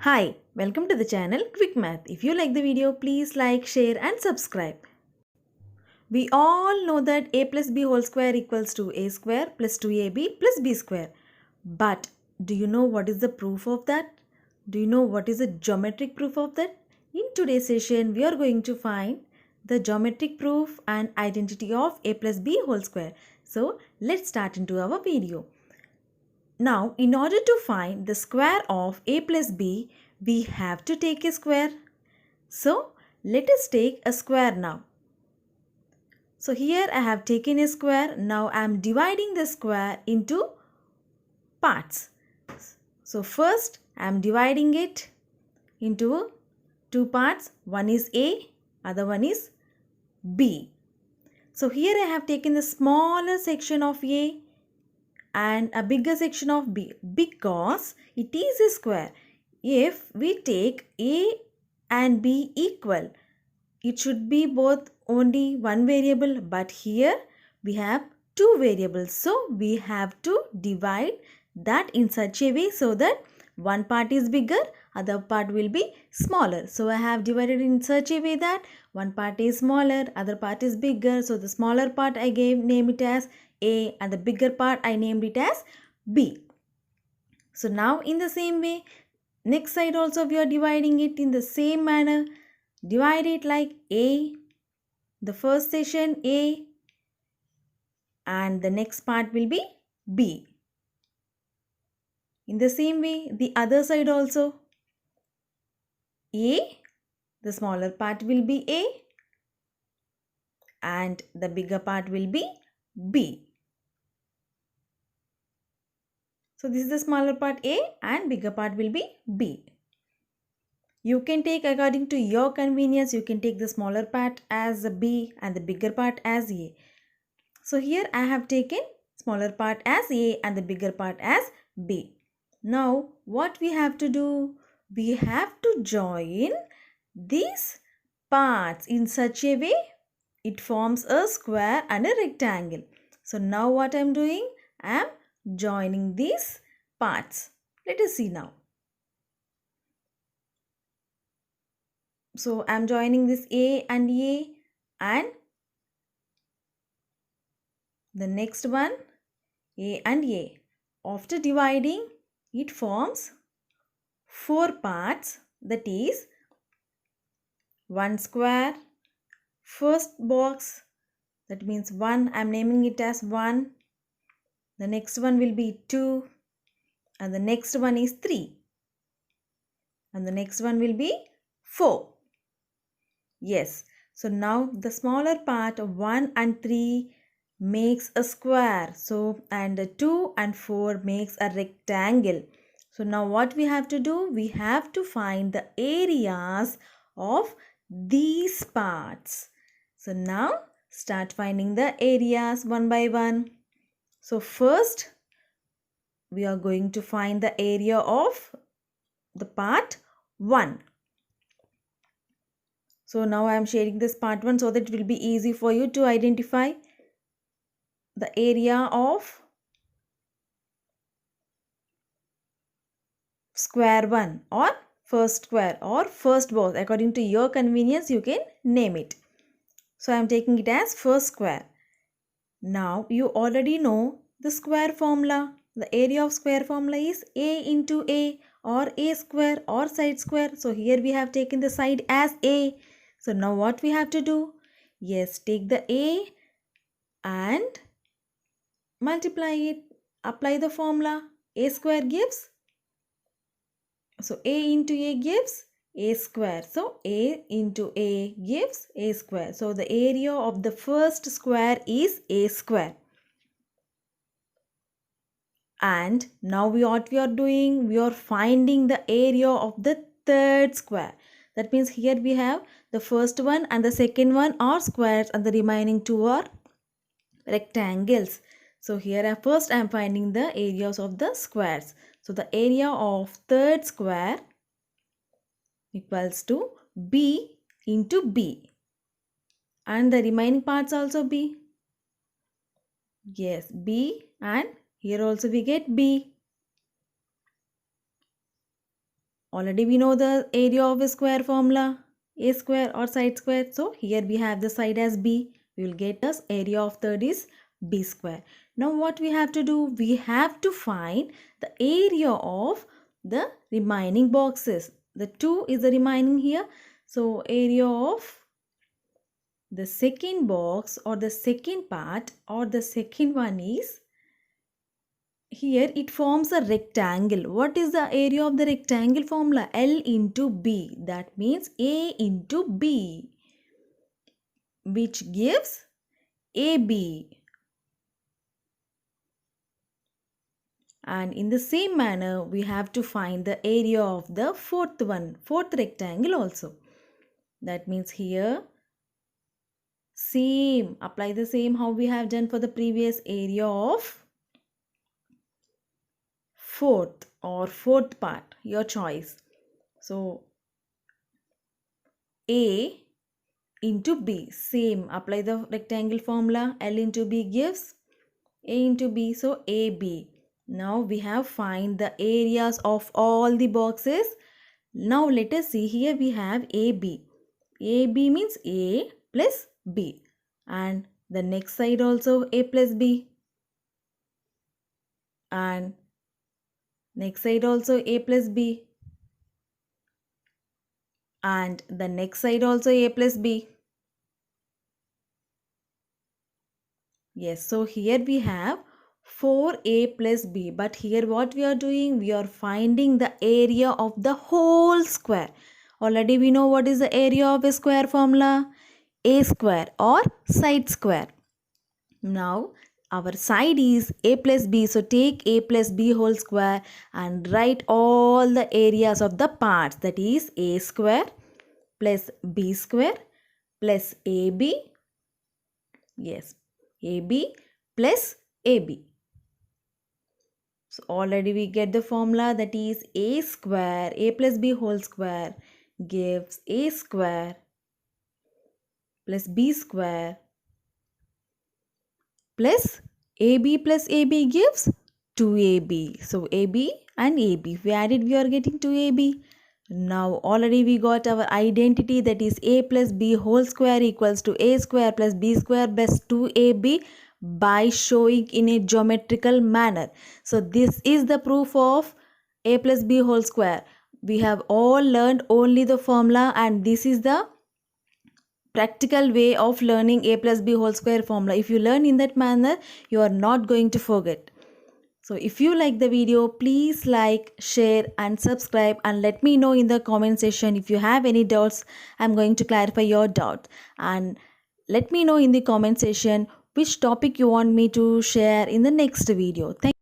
Hi, welcome to the channel Quick Math. If you like the video, please like, share and subscribe. We all know that a plus b whole square equals to a square plus 2ab plus b square. But do you know what is the proof of that? Do you know what is the geometric proof of that? In today's session, we are going to find the geometric proof and identity of a plus b whole square. So let's start into our video. Now, in order to find the square of a plus b, we have to take a square. So, let us take a square now. So, here I have taken a square. Now, I am dividing the square into parts. So, first I am dividing it into two parts. One is A, other one is B. So, here I have taken the smaller section of A and a bigger section of B because it is a square. If we take A and B equal, it should be both only one variable, but here we have two variables. So we have to divide that in such a way so that one part is bigger, other part will be smaller. So I have divided in such a way that one part is smaller, other part is bigger. So the smaller part I name it as A and the bigger part I named it as B. So now in the same way, next side also we are dividing it in the same manner. Divide it like A, the first section A, and the next part will be B. In the same way, the other side also A, the smaller part will be A, and the bigger part will be B. So this is the smaller part A and bigger part will be B. You can take according to your convenience, you can take the smaller part as B and the bigger part as A. So here I have taken smaller part as A and the bigger part as B. Now what we have to do? We have to join these parts in such a way it forms a square and a rectangle. So now what I am doing? I am joining these parts. Let us see now. So I am joining this A and the next one A and A. After dividing, it forms four parts, that is one square, first box, that means 1, I am naming it as 1, the next one will be 2 and the next one is 3 and the next one will be 4. Yes, so now the smaller part of 1 and 3 makes a square, so and 2 and 4 makes a rectangle. So now what we have to do? We have to find the areas of these parts. So now start finding the areas one by one. So first we are going to find the area of the part 1. So now I am sharing this part 1 so that it will be easy for you to identify the area of square 1 or first square or first box. According to your convenience, you can name it. So I am taking it as first square. Now you already know the square formula. The area of square formula is A into A or A square or side square. So here we have taken the side as A. So now what we have to do? Yes, take the A and multiply it. Apply the formula. A square gives. So A into A gives A square. So A into A gives A square. So the area of the first square is A square. And now what we are doing? We are finding the area of the third square. That means here we have the first one and the second one are squares and the remaining two are rectangles. So here first I am finding the areas of the squares. So the area of third square equals to B into B. And the remaining parts also B. Yes, B, and here also we get B. Already we know the area of a square formula, a square or side square. So here we have the side as b. We will get us area of third is b square. Now what we have to do? We have to find the area of the remaining boxes. The 2 is the remaining here. So area of the second box or the second part or the second one is, here it forms a rectangle. What is the area of the rectangle formula? L into B. That means A into B, which gives AB. And in the same manner, we have to find the area of the fourth rectangle also. That means here, same, apply the same how we have done for the previous, area of fourth or fourth part, your choice. So A into B, same, apply the rectangle formula. L into B gives A into B, so AB. Now we have find the areas of all the boxes. Now let us see, here we have AB. AB means A plus B, and the next side also A plus B, and next side also A plus B, and the next side also A plus B. Yes, so here we have 4A plus B, but here what we are doing? We are finding the area of the whole square. Already we know what is the area of a square formula, A square or side square. Now our side is A plus B, so take A plus B whole square and write all the areas of the parts, that is A square plus B square plus AB. Yes, AB plus AB. So already we get the formula, that is A square, A plus B whole square gives A square plus B square plus AB gives 2AB. So AB and AB, we added, we are getting 2AB. Now already we got our identity, that is A plus B whole square equals to A square plus B square plus 2AB by showing in a geometrical manner. So this is the proof of A plus B whole square. We have all learned only the formula, and this is the practical way of learning A plus B whole square formula. If you learn in that manner, you are not going to forget. So if you like the video, please like, share and subscribe, and let me know in the comment section if you have any doubts. I'm going to clarify your doubts, and let me know in the comment section which topic you want me to share in the next video. Thank you.